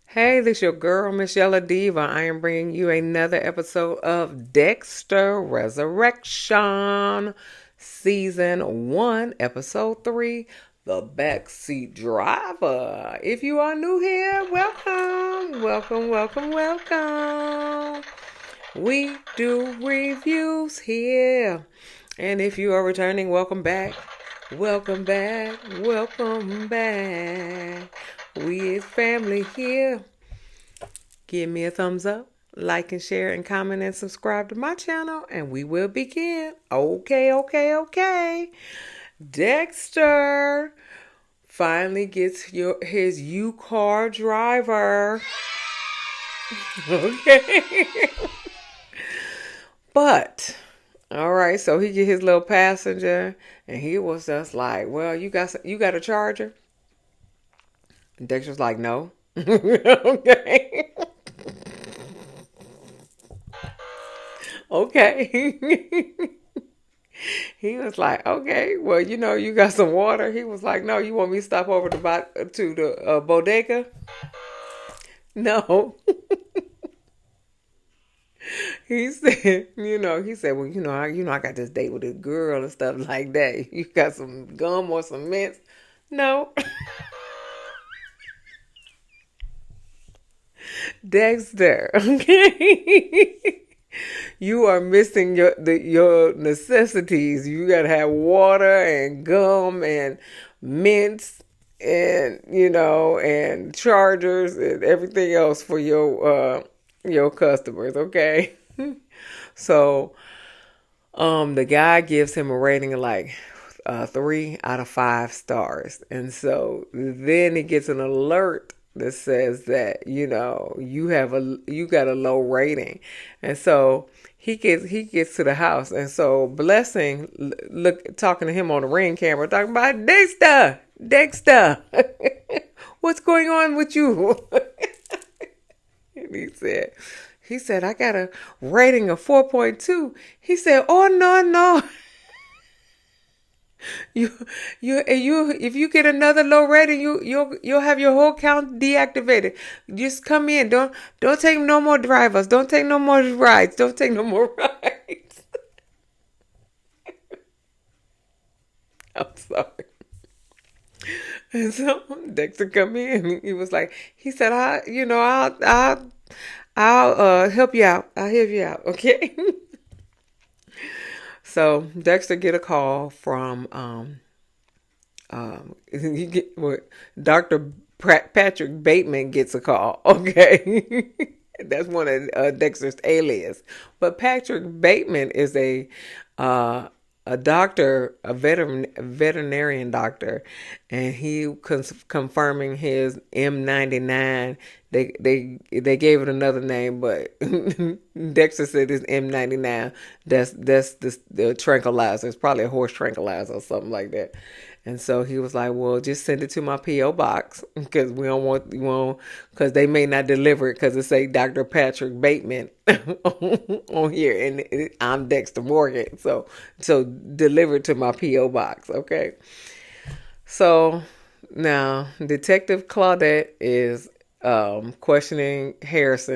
Hey, this your girl, msyelladiva. I am bringing you another episode of Dexter Resurrection, Season 1, Episode 3, The Backseat Driver. If you are new here, welcome, welcome, welcome, welcome. We do reviews here. And if you are returning, welcome back. Welcome back. Welcome back. We is family here. Give me a thumbs up, like and share and comment and subscribe to my channel and we will begin. Okay. Dexter finally gets his Urcar driver. Okay. But all right, so he get his little passenger, and he was just like, "Well, you got a charger?" And Dexter's like, "No." Okay, okay. He was like, "Okay, well, you got some water." He was like, "No, you want me to stop over to the bodega?" No. He said, "Well, I got this date with this girl and stuff like that. You got some gum or some mints?" No. Dexter, okay? You are missing your necessities. You gotta have water and gum and mints and and chargers and everything else for your customers, okay? So the guy gives him a rating of like 3 out of 5 stars. And so then he gets an alert that says that, you got a low rating. And so he gets to the house. And so Blessing look talking to him on the ring camera, talking about Dexter, what's going on with you? And he said, I got a rating of 4.2. He said, oh, no. You, if you get another low rating, you'll have your whole account deactivated. Just come in. Don't take no more drivers. Don't take no more rides. Don't take no more rides. I'm sorry. And so Dexter come in. He was like, he said, I'll help you out. I'll help you out. Okay. So Dexter get a call from he get what Dr. Patrick Bateman gets a call. Okay. That's one of Dexter's alias. But Patrick Bateman is a doctor, a veterinarian doctor, and he confirming his M99. They gave it another name, but Dexter said it's M99. That's the tranquilizer. It's probably a horse tranquilizer or something like that. And so he was like, "Well, just send it to my PO box because because they may not deliver it because it say Dr. Patrick Bateman on here, and I'm Dexter Morgan. So deliver it to my PO box, okay?" So now Detective Claudette is questioning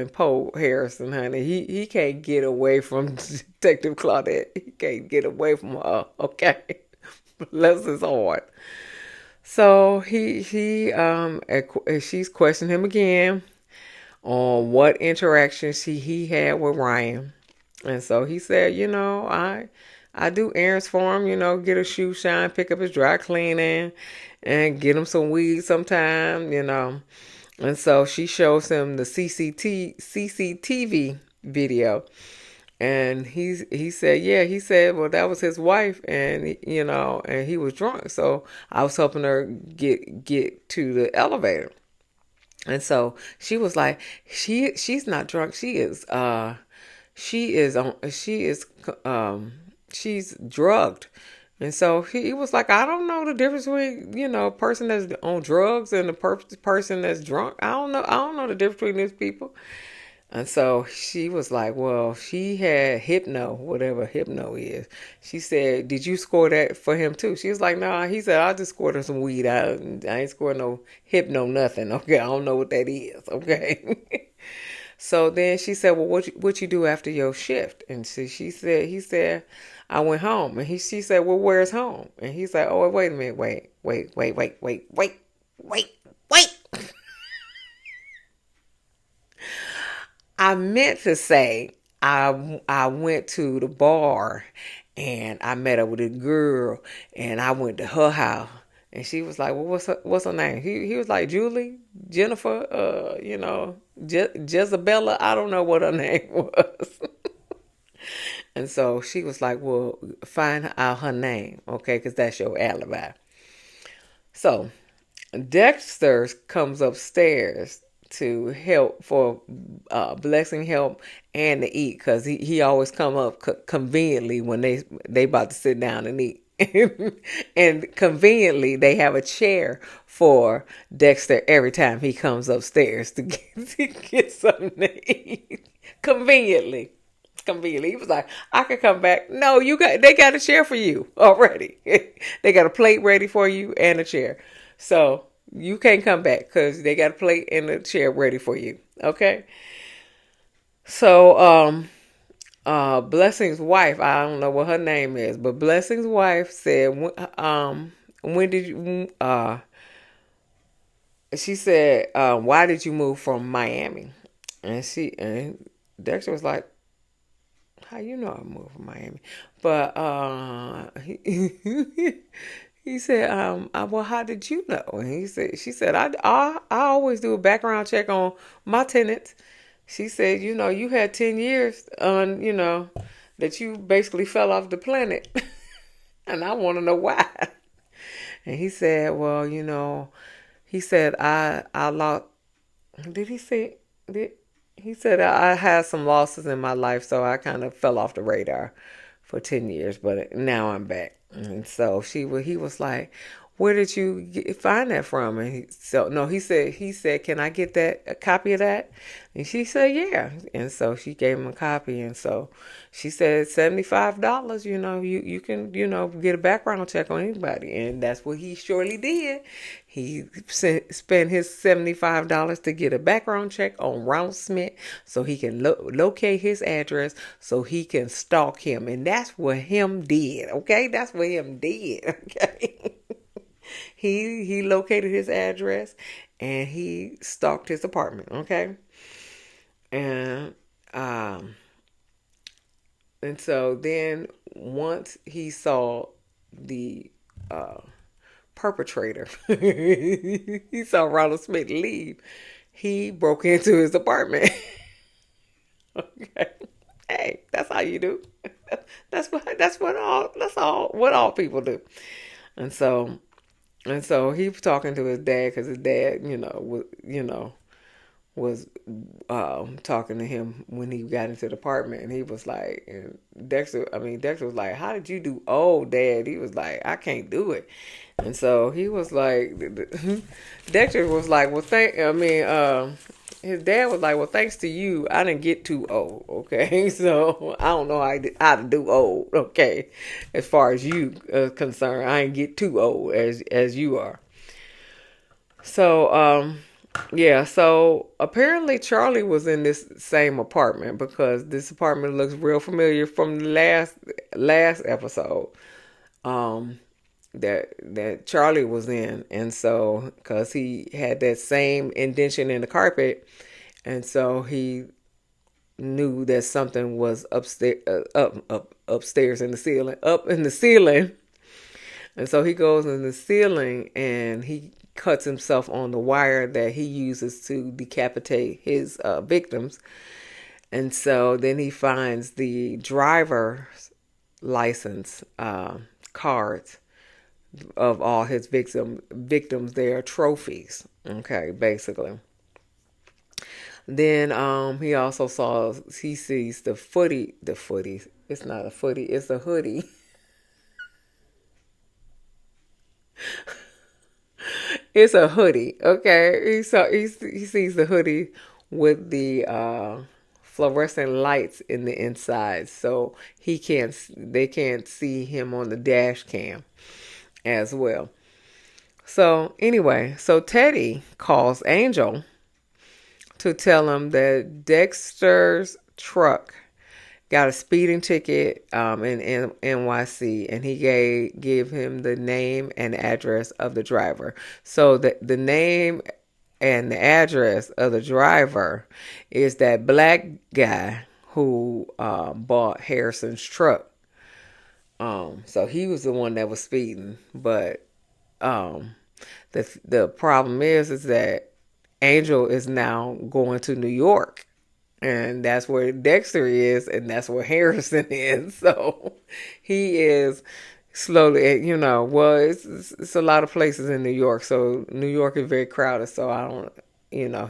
Poe Harrison, honey. He can't get away from Detective Claudette. He can't get away from her, okay? Bless his heart. So she's questioning him again on what interaction he had with Ryan. And so he said, I do errands for him, get a shoe shine, pick up his dry cleaning, and get him some weed sometime. And so she shows him the CCTV video. And he said, yeah, he said, well, that was his wife, and and he was drunk. So I was helping her get to the elevator. And so she was like, she's not drunk. She's drugged. And so he was like, I don't know the difference between, a person that's on drugs and a person that's drunk. I don't know the difference between these people. And so she was like, well, she had hypno, whatever hypno is. She said, did you score that for him too? She was like, nah. He said, I just scored her some weed. I ain't scored no hypno nothing. Okay, I don't know what that is. Okay. So then she said, well, what you do after your shift? And she said, he said, I went home. And she said, well, where's home? And he said, oh, wait a minute. Wait. I meant to say I went to the bar and I met up with a girl and I went to her house and she was like, "Well, what's her name?" He was like, "Julie, Jennifer, Jezebella. I don't know what her name was." And so she was like, "Well, find out her name, okay? Because that's your alibi." So Dexter comes upstairs to help for blessing help and to eat because he always come up conveniently when they about to sit down and eat. And conveniently they have a chair for Dexter every time he comes upstairs to get something to eat. Conveniently. Conveniently. He was like, I could come back. No, they got a chair for you already. They got a plate ready for you and a chair. So you can't come back because they got a plate and a chair ready for you. Okay. So Blessing's wife, I don't know what her name is, but Blessing's wife said, when did you she said, why did you move from Miami? And Dexter was like, how you know I moved from Miami? But he said, well, how did you know? And she said, I always do a background check on my tenants. She said, you had 10 years on, that you basically fell off the planet. And I want to know why. And he said, well, he said, I lost, did he say, did, he said, I had some losses in my life, so I kind of fell off the radar for 10 years, but now I'm back. And so he was like, where did you find that from? And he said, can I get a copy of that? And she said, yeah. And so she gave him a copy. And so she said, $75, you can, get a background check on anybody. And that's what he surely did. He spent his $75 to get a background check on Ronald Smith so he can locate his address so he can stalk him. And that's what him did, okay? That's what him did, okay? He located his address and he stalked his apartment, okay? And and so then once he saw the perpetrator, he saw Ronald Smith leave, he broke into his apartment. Okay. Hey, that's how you do. That's what all people do. And so he was talking to his dad because his dad, was talking to him when he got into the apartment, and he was like, and Dexter was like, "How did you do, old dad?" He was like, "I can't do it," and so he was like, Dexter was like, "Well, his dad was like, well, thanks to you, I didn't get too old, okay? So I don't know how to do old, okay? As far as you concerned, I ain't get too old as you are." So yeah, so apparently Charlie was in this same apartment because this apartment looks real familiar from the last episode. Um, that Charlie was in, and so because he had that same indentation in the carpet, and so he knew that something was upstairs, upstairs in the ceiling, up in the ceiling, and so he goes in the ceiling and he cuts himself on the wire that he uses to decapitate his victims, and so then he finds the driver's license cards of all his victims. They are trophies, okay, basically. Then he sees the footy, it's not a footy, it's a hoodie. It's a hoodie, okay. He sees the hoodie with the fluorescent lights in the inside, so they can't see him on the dash cam as well. So anyway, so Teddy calls Angel to tell him that Dexter's truck got a speeding ticket in NYC, and he gave him the name and address of the driver. So the name and the address of the driver is that black guy who bought Harrison's truck. So he was the one that was speeding, but the problem is that Angel is now going to New York, and that's where Dexter is, and that's where Harrison is. So he is slowly, well, it's a lot of places in New York. So New York is very crowded. So I don't,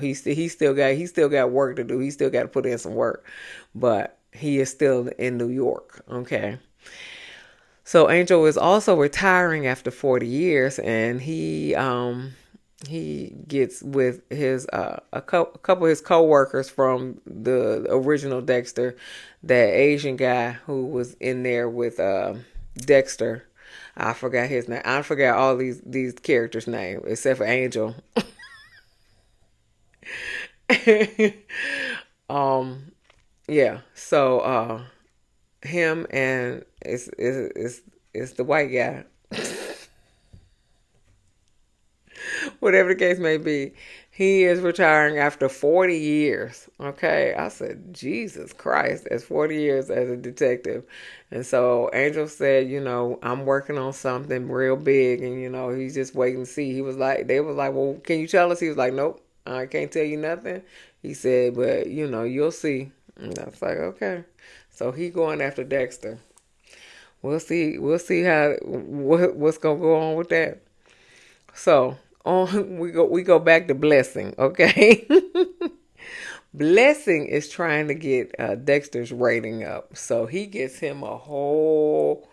he still got work to do. He still got to put in some work, but he is still in New York. Okay. So Angel is also retiring after 40 years, and he gets with his a couple of his co-workers from the original Dexter, that Asian guy who was in there with Dexter. I forgot his name. I forgot all these characters' names except for Angel. um yeah. So him and it's the white guy. Whatever the case may be, he is retiring after 40 years. Okay. I said, Jesus Christ, that's 40 years as a detective. And so Angel said, I'm working on something real big, and, he's just waiting to see. They was like, well, can you tell us? He was like, nope, I can't tell you nothing. He said, but, you'll see. And I was like, okay. So he going after Dexter. We'll see what's going to go on with that. So we go back to Blessing, okay? Blessing is trying to get Dexter's rating up, so he gets him a whole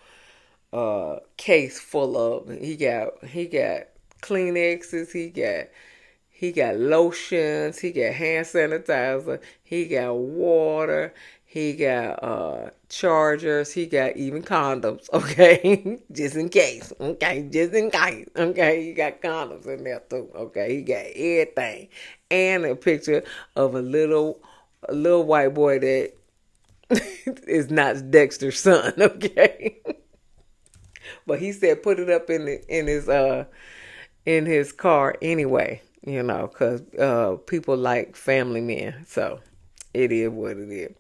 case full of. He got Kleenexes, he got lotions, he got hand sanitizer, he got water, he got chargers, he got even condoms, okay? Just in case, okay? Just in case, okay? He got condoms in there too, okay? He got everything. And a picture of a little white boy that is not Dexter's son, okay? But he said put it up in his car anyway, because people like family men. So it is what it is.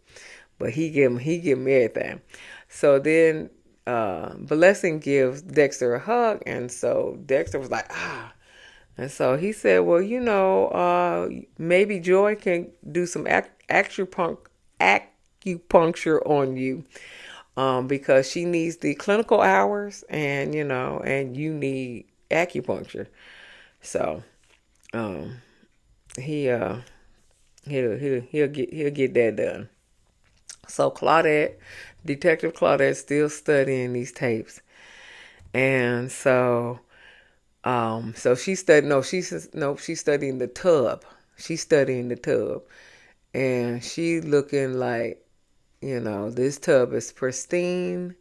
But he give him everything. So then Blessing gives Dexter a hug, and so Dexter was like, ah. And so he said, well, maybe Joy can do some acupuncture on you, because she needs the clinical hours, and and you need acupuncture. So he he'll get that done. So Detective Claudette, still studying these tapes, and so she's studying. No, she's studying the tub. She's studying the tub, and she looking like, this tub is pristine.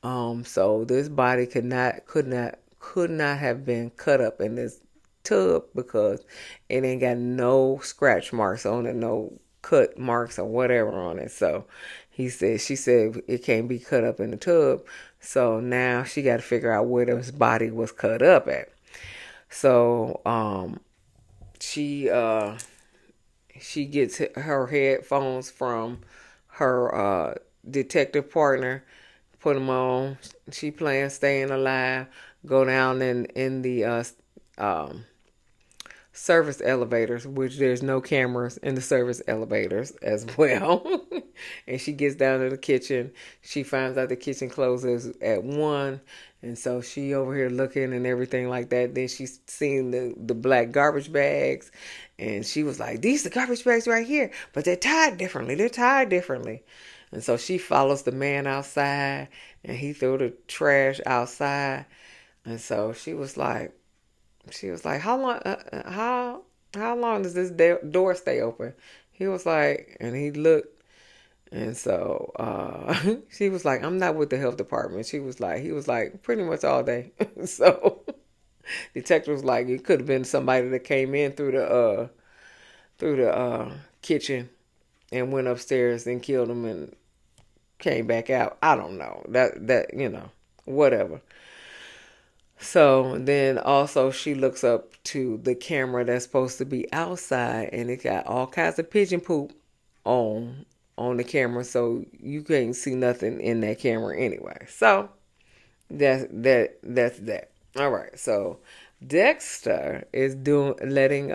So this body could not have been cut up in this tub, because it ain't got no scratch marks on it, no cut marks or whatever on it. So she said it can't be cut up in the tub. So now she got to figure out where this body was cut up at. So she gets her headphones from her detective partner, put them on. She playing Staying Alive, go down in the service elevators, which there's no cameras in the service elevators as well. And she gets down to the kitchen. She finds out the kitchen closes at 1. And so she over here looking and everything like that. Then she's seen the black garbage bags. And she was like, these are the garbage bags right here. But they're tied differently. And so she follows the man outside. And he threw the trash outside. And so she was like, how long does this door stay open? He was like, and he looked, And so she was like, I'm not with the health department. He was like, pretty much all day. So detective was like, it could have been somebody that came in through the kitchen and went upstairs and killed him and came back out. I don't know. Whatever. So then also she looks up to the camera that's supposed to be outside and it got all kinds of pigeon poop on on the camera, so you can't see nothing in that camera anyway. So that's that. All right. So Dexter is doing letting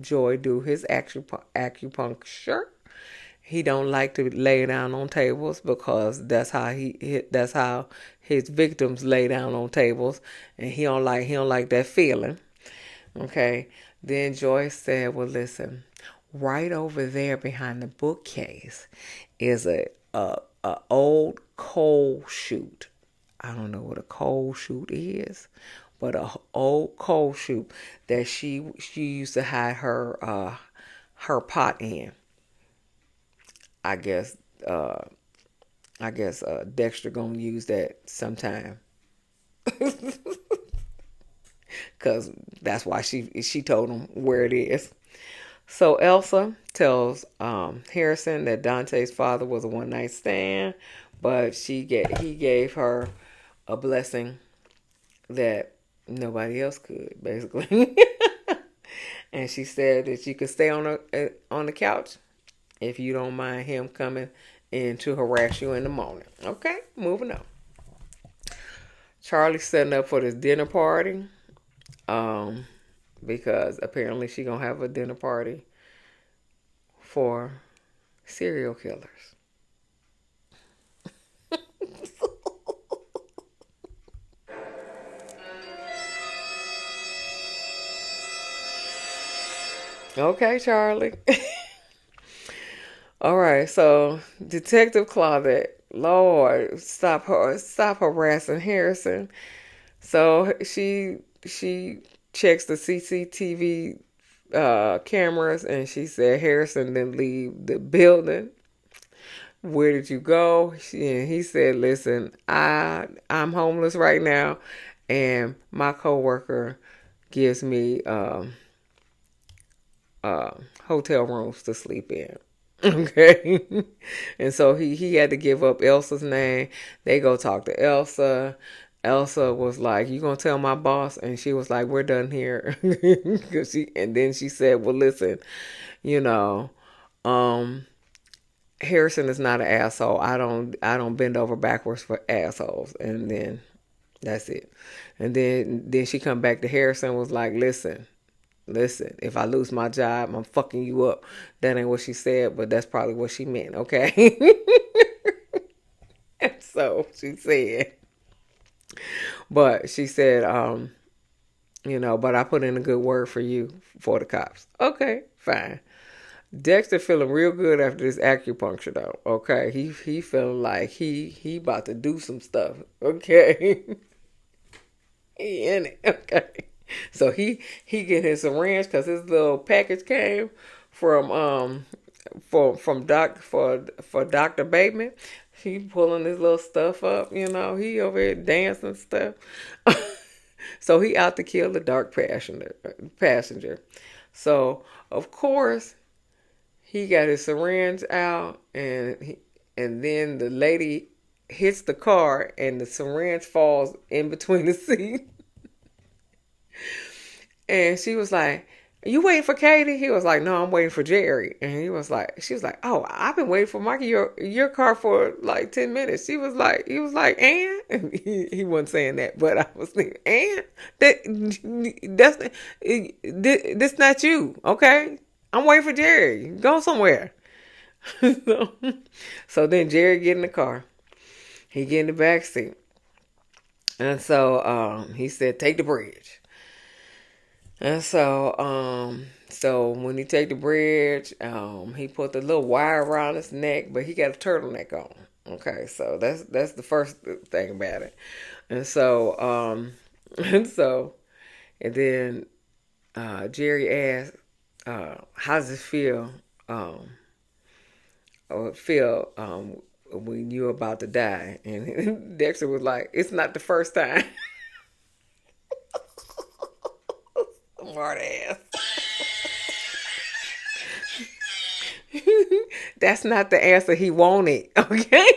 Joy do his acupuncture. He don't like to lay down on tables because that's how his victims lay down on tables, and he don't like that feeling. Okay. Then Joyce said, "Well, listen, right over there behind the bookcase is a old coal chute. I don't know what a coal chute is, but a old coal chute that she used to hide her pot in. I guess uh Dexter gonna use that sometime, cause that's why she told him where it is." So Elsa tells Harrison that Dante's father was a one night stand, but he gave her a blessing that nobody else could, basically. And she said that you could stay on the couch if you don't mind him coming in to harass you in the morning. Okay, moving on. Charlie's setting up for this dinner party, um, because apparently she gonna have a dinner party for serial killers. Okay, Charlie. All right, so Detective Claudette, Lord, stop harassing Harrison. So she checks the CCTV cameras, and she said Harrison didn't leave the building. Where did you go? And he said, "Listen, I'm homeless right now, and my coworker gives me uh, hotel rooms to sleep in." Okay. And so he had to give up Elsa's name. They go talk to Elsa. Elsa was like, "You gonna tell my boss?" And she was like, "We're done here." And then she said, "Well, listen, you know, um, Harrison is not an asshole. I don't bend over backwards for assholes." And then that's it. And then she come back to Harrison, was like, Listen, if I lose my job, I'm fucking you up. That ain't what she said, but that's probably what she meant, okay? So she said, but she said, but I put in a good word for you for the cops. Okay, fine. Dexter feeling real good after this acupuncture though. Okay, he feeling like he about to do some stuff. Okay, he in it. Okay, so he get his syringe because his little package came from from for Dr. Bateman. He pulling his little stuff up. He over here dancing stuff. So he out to kill the dark passenger. So of course he got his syringe out, and then the lady hits the car, and the syringe falls in between the seat. And she was like, "You waiting for Katie?" He was like, "No, I'm waiting for Jerry." And she was like, "Oh, I've been waiting for Mikey your car for like 10 minutes." He was like, and he wasn't saying that, but I was thinking, and that's not you, okay? I'm waiting for Jerry. Go somewhere. so, so then Jerry get in the car. He get in the back seat, and so he said, "Take the bridge." And so when he take the bridge, he put the little wire around his neck, but he got a turtleneck on. Okay, so that's the first thing about it. And so and then Jerry asked, "How does it feel feel when you're about to die? And Dexter was like, it's not the first time. Smart ass. That's not the answer he wanted. Okay,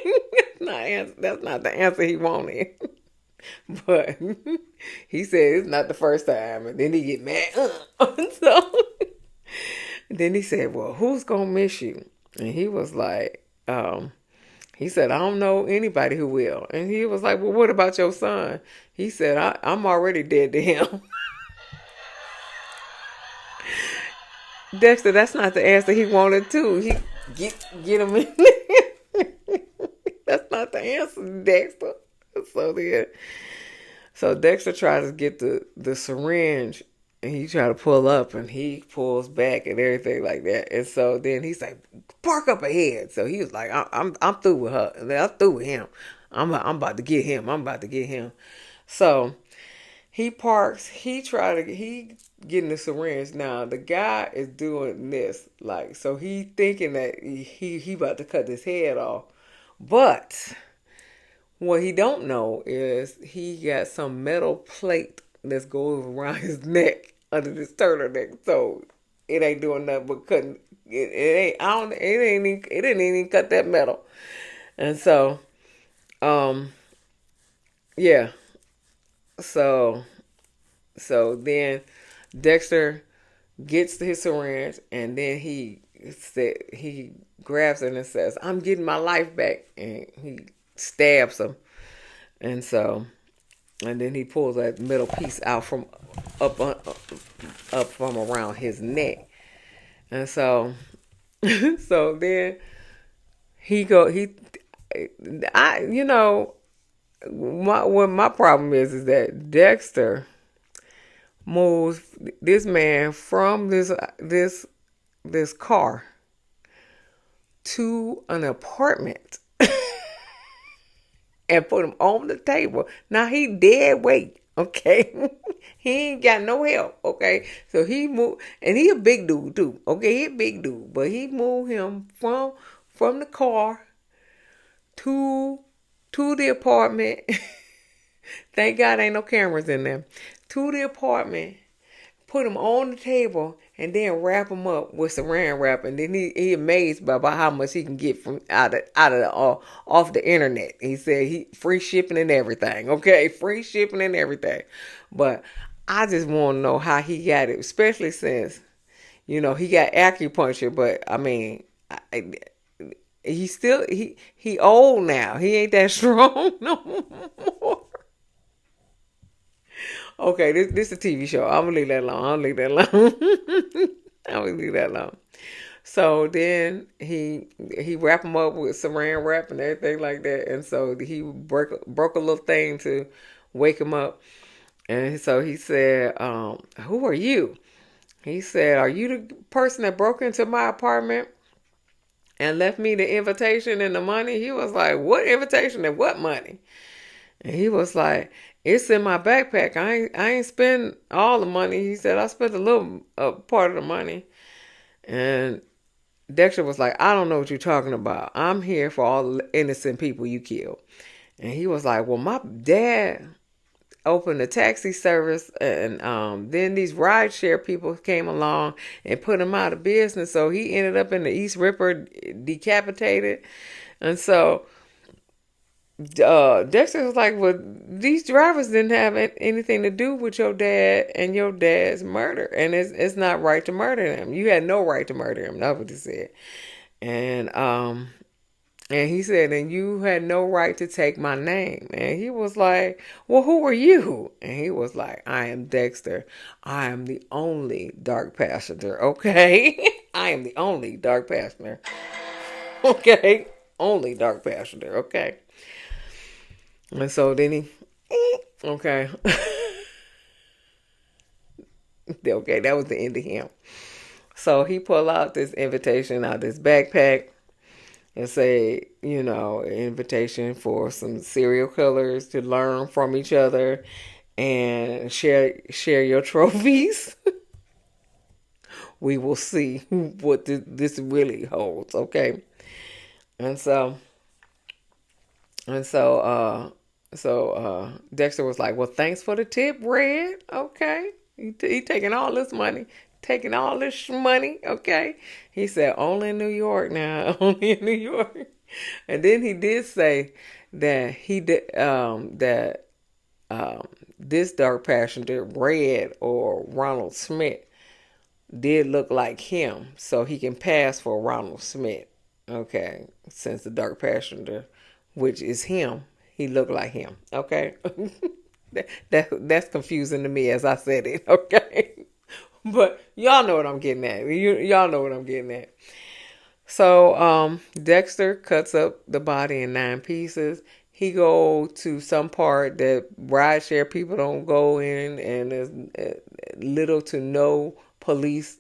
that's not the answer he wanted. But he said it's not the first time, and then he get mad. So then he said, "Well, who's gonna miss you?" And he was like, he said, "I don't know anybody who will." And he was like, "Well, what about your son?" He said, I'm already dead to him." Dexter, that's not the answer he wanted too. He get him in there. That's not the answer, Dexter. So then, so Dexter tries to get the syringe, and he try to pull up, and he pulls back and everything like that. And so then he's like, "Park up ahead." So he was like, I'm through with her, and then I'm through with him. I'm about to get him. I'm about to get him." So he parks. He getting the syringe. Now the guy is doing this like, so he thinking that he about to cut his head off, but what he don't know is he got some metal plate that's going around his neck under this turtleneck. So it ain't doing nothing but cutting. It ain't. I don't. It ain't. It didn't even cut that metal. And so, um, yeah. So then Dexter gets his syringe, and then he grabs it and says, "I'm getting my life back," and he stabs him. And so, and then he pulls that middle piece out from up from around his neck. And so, so then I what my problem is that Dexter moves this man from this car to an apartment and put him on the table. Now he dead weight, okay? He ain't got no help, okay? So he moved, and he a big dude too, okay? He a big dude, but he moved him from the car to the apartment. Thank God ain't no cameras in there. To the apartment, put him on the table, and then wrap him up with saran wrap. And then he amazed by how much he can get from out of the off the internet. He said he free shipping and everything. Okay, free shipping and everything. But I just want to know how he got it, especially since he got acupuncture. But I mean, he still he old now. He ain't that strong no more. Okay, this is a TV show. I'm gonna leave that alone. I'm gonna leave that alone. I'm gonna leave that alone. So then he wrap him up with saran wrap and everything like that, and so he broke a little thing to wake him up. And so he said, "Who are you?" He said, "Are you the person that broke into my apartment and left me the invitation and the money?" He was like, "What invitation and what money?" And he was like, "It's in my backpack. I ain't spend all the money." He said, "I spent a little part of the money." And Dexter was like, "I don't know what you're talking about. I'm here for all the innocent people you killed." And he was like, "Well, my dad opened a taxi service, and then these rideshare people came along and put him out of business. So he ended up in the East Ripper, decapitated." And so Dexter was like, "Well, these drivers didn't have anything to do with your dad and your dad's murder, and it's not right to murder them. You had no right to murder him." That's what he said. And he said, "And you had no right to take my name." And he was like, "Well, who are you?" And he was like, "I am Dexter. I am the only dark passenger, okay?" "I am the only dark passenger." Okay? Only dark passenger, okay? And so then okay. Okay, that was the end of him. So he pulled out this invitation out of his backpack and say, invitation for some serial killers to learn from each other and share your trophies. We will see what this really holds, okay? And so and so Dexter was like, "Well, thanks for the tip, Red. Okay, he taking all this money, taking all this money. Okay." He said, "Only in New York now, only in New York." And then he did say that he did that this dark passenger, Red or Ronald Smith, did look like him, so he can pass for Ronald Smith. Okay, since the dark passenger, which is him, he looked like him. Okay, that's confusing to me as I said it. Okay, but y'all know what I'm getting at. Y'all know what I'm getting at. So Dexter cuts up the body in 9 pieces. He go to some part that rideshare people don't go in, and there's little to no police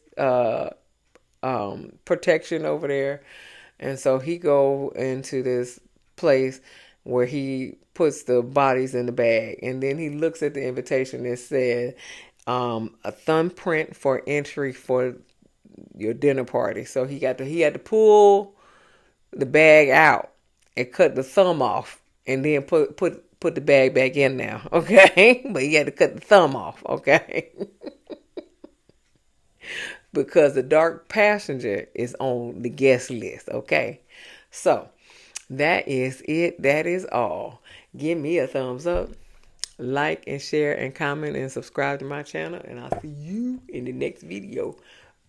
protection over there. And so he go into this place where he puts the bodies in the bag, and then he looks at the invitation that said a thumbprint for entry for your dinner party. So he had to pull the bag out and cut the thumb off, and then put the bag back in now. Okay, but he had to cut the thumb off. Okay. Because the dark passenger is on the guest list. Okay, so that is it. That is all. Give me a thumbs up, like and share and comment and subscribe to my channel, and I'll see you in the next video.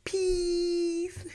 Peace.